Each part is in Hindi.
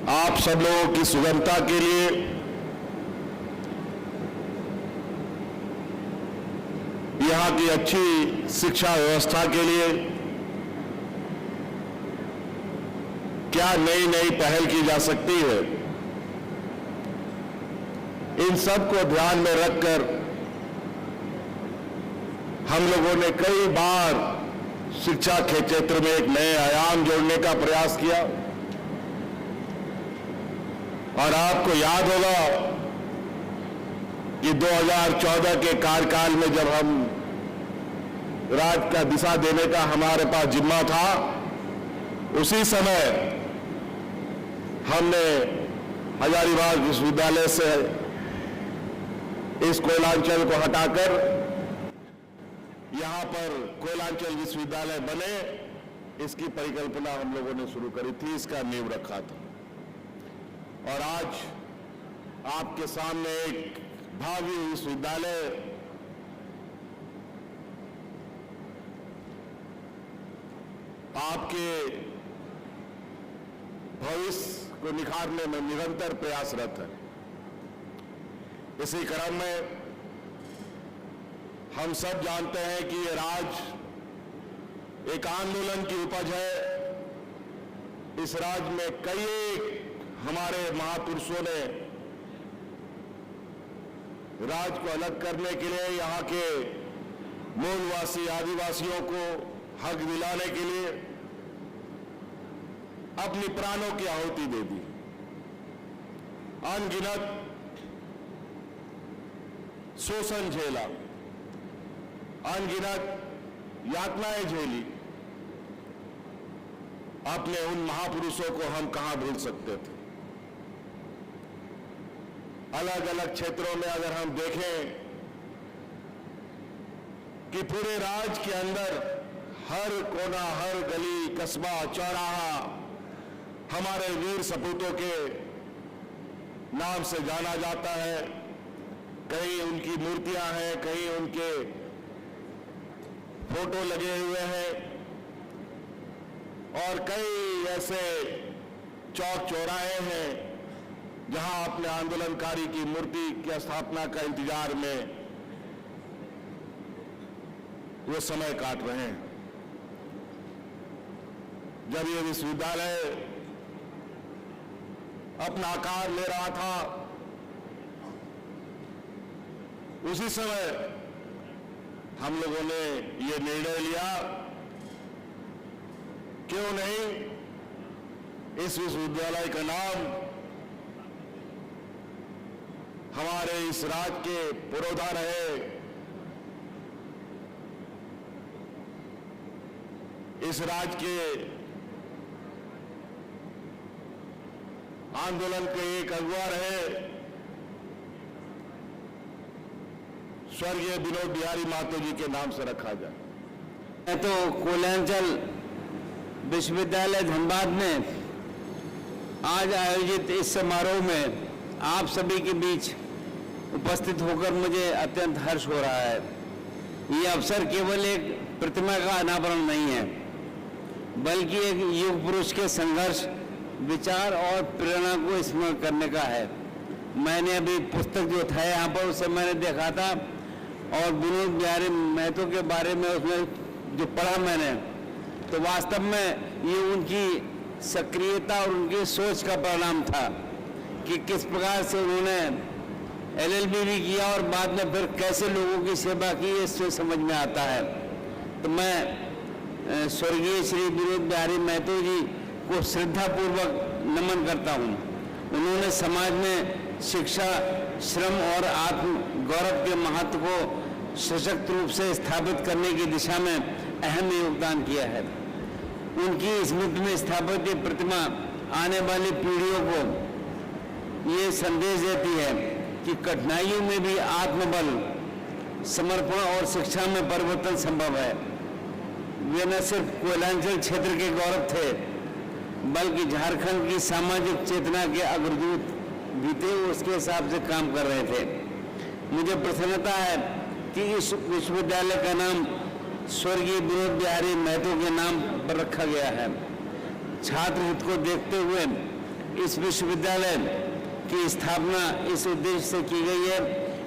आप सब लोगों की सुगमता के लिए यहाँ की अच्छी शिक्षा व्यवस्था के लिए क्या नई नई पहल की जा सकती है, इन सब को ध्यान में रखकर हम लोगों ने कई बार शिक्षा के क्षेत्र में एक नए आयाम जोड़ने का प्रयास किया। और आपको याद होगा कि 2014 के कार्यकाल में जब हम राज्य का दिशा देने का हमारे पास जिम्मा था, उसी समय हमने हजारीबाग विश्वविद्यालय से इस कोयलांचल को हटाकर यहां पर कोयलांचल विश्वविद्यालय बने, इसकी परिकल्पना हम लोगों ने शुरू करी थी, इसका नींव रखा था। और आज आपके सामने एक भव्य विश्वविद्यालय आपके भविष्य को निखारने में निरंतर प्रयासरत है। इसी क्रम में हम सब जानते हैं कि ये राज्य एक आंदोलन की उपज है। इस राज्य में कई हमारे महापुरुषों ने राज्य को अलग करने के लिए, यहाँ के मूलवासी आदिवासियों को हक दिलाने के लिए अपनी प्राणों की आहुति दे दी। अनगिनत शोषण झेला, अनगिनत यातनाएं झेली। अपने उन महापुरुषों को हम कहां भूल सकते थे। अलग अलग क्षेत्रों में अगर हम देखें कि पूरे राज्य के अंदर हर कोना, हर गली, कस्बा, चौराहा हमारे वीर सपूतों के नाम से जाना जाता है। कहीं उनकी मूर्तियां हैं, कहीं उनके फोटो लगे हुए हैं, और कई ऐसे चौक चौराहे हैं जहां अपने आंदोलनकारी की मूर्ति की स्थापना का इंतजार में वो समय काट रहे हैं। जब ये विश्वविद्यालय अपना आकार ले रहा था, उसी समय हम लोगों ने ये निर्णय लिया, क्यों नहीं इस विश्वविद्यालय का नाम हमारे इस राज्य के पुरोधा रहे, इस राज्य के आंदोलन के एक अगुवा रहे स्वर्गीय विनोद बिहारी महतो जी के नाम से रखा जाए। तो कोयलांचल विश्वविद्यालय धनबाद में आज आयोजित इस समारोह में आप सभी के बीच उपस्थित होकर मुझे अत्यंत हर्ष हो रहा है। ये अवसर केवल एक प्रतिमा का अनावरण नहीं है, बल्कि एक युग पुरुष के संघर्ष, विचार और प्रेरणा को स्मरण करने का है। मैंने अभी पुस्तक जो था यहाँ पर, उसे मैंने देखा था और विनोद बिहारी महतो के बारे में उसमें जो पढ़ा मैंने, तो वास्तव में ये उनकी सक्रियता और उनकी सोच का परिणाम था कि किस प्रकार से उन्होंने LLB भी किया और बाद में फिर कैसे लोगों की सेवा की, इससे समझ में आता है। तो मैं स्वर्गीय श्री विनोद बिहारी महतो जी को श्रद्धापूर्वक नमन करता हूँ। उन्होंने समाज में शिक्षा, श्रम और आत्म गौरव के महत्व को सशक्त रूप से स्थापित करने की दिशा में अहम योगदान किया है। उनकी स्मृति में स्थापित ये प्रतिमा आने वाली पीढ़ियों को ये संदेश देती है कि कठिनाइयों में भी आत्मबल, समर्पण और शिक्षा में परिवर्तन संभव है। वे न सिर्फ कोयलांचल क्षेत्र के गौरव थे, बल्कि झारखंड की सामाजिक चेतना के अग्रदूत भी थे, उसके हिसाब से काम कर रहे थे। मुझे प्रसन्नता है कि इस विश्वविद्यालय का नाम स्वर्गीय विनोद बिहारी महतो के नाम पर रखा गया है। छात्र हित को देखते हुए इस विश्वविद्यालय की स्थापना इस उद्देश्य से की गई है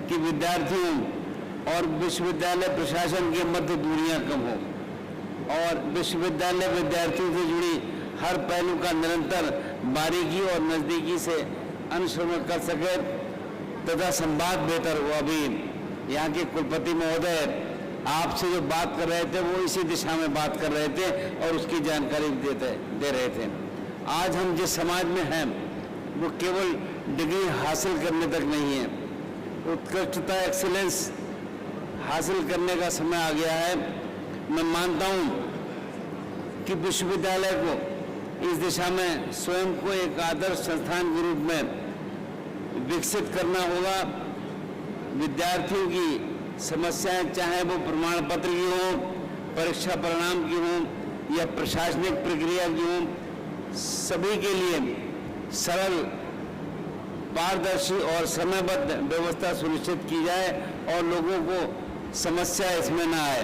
कि विद्यार्थियों और विश्वविद्यालय प्रशासन के मध्य दूरियां कम हो और विश्वविद्यालय विद्यार्थियों से जुड़ी हर पहलू का निरंतर बारीकी और नजदीकी से अनुश्रवण कर सके तथा संवाद बेहतर हो। अभी यहाँ के कुलपति महोदय आपसे जो बात कर रहे थे वो इसी दिशा में बात कर रहे थे और उसकी जानकारी दे रहे थे। आज हम जिस समाज में हैं वो केवल डिग्री हासिल करने तक नहीं है, उत्कृष्टता एक्सीलेंस हासिल करने का समय आ गया है। मैं मानता हूं कि विश्वविद्यालय को इस दिशा में स्वयं को एक आदर्श संस्थान के रूप में विकसित करना होगा। विद्यार्थियों की समस्याएं चाहे वो प्रमाण पत्र की हो, परीक्षा परिणाम की हो या प्रशासनिक प्रक्रिया की हो, सभी के लिए सरल, पारदर्शी और समयबद्ध व्यवस्था सुनिश्चित की जाए और लोगों को समस्या इसमें न आए।